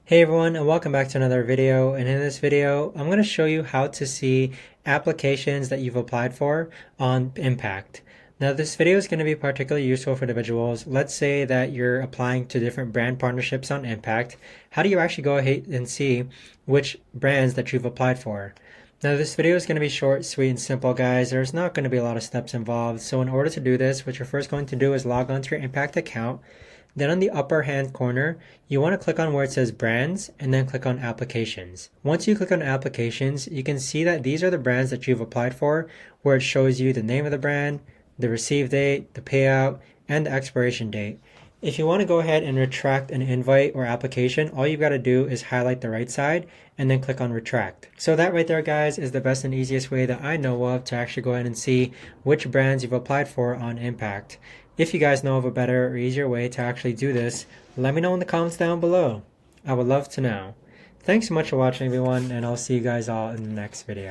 Hey everyone, and welcome back to another video. And in this video, I'm going to show you how to see applications that you've applied for on Impact. Now, this video is going to be particularly useful for individuals. Let's say that you're applying to different brand partnerships on Impact. How do you actually go ahead and see which brands that you've applied for? Now, this video is going to be short, sweet, and simple, guys. There's not going to be a lot of steps involved. So in order to do this, what you're first going to do is log on to your Impact account. Then on the upper hand corner, you want to click on where it says brands and then click on applications. Once you click on applications, you can see that these are the brands that you've applied for, where it shows you the name of the brand, the receive date, the payout, and the expiration date. If you want to go ahead and retract an invite or application, all you've got to do is highlight the right side and then click on retract. So that right there, guys, is the best and easiest way that I know of to actually go ahead and see which brands you've applied for on Impact. If you guys know of a better or easier way to actually do this, let me know in the comments down below. I would love to know. Thanks so much for watching, everyone, and I'll see you guys all in the next video.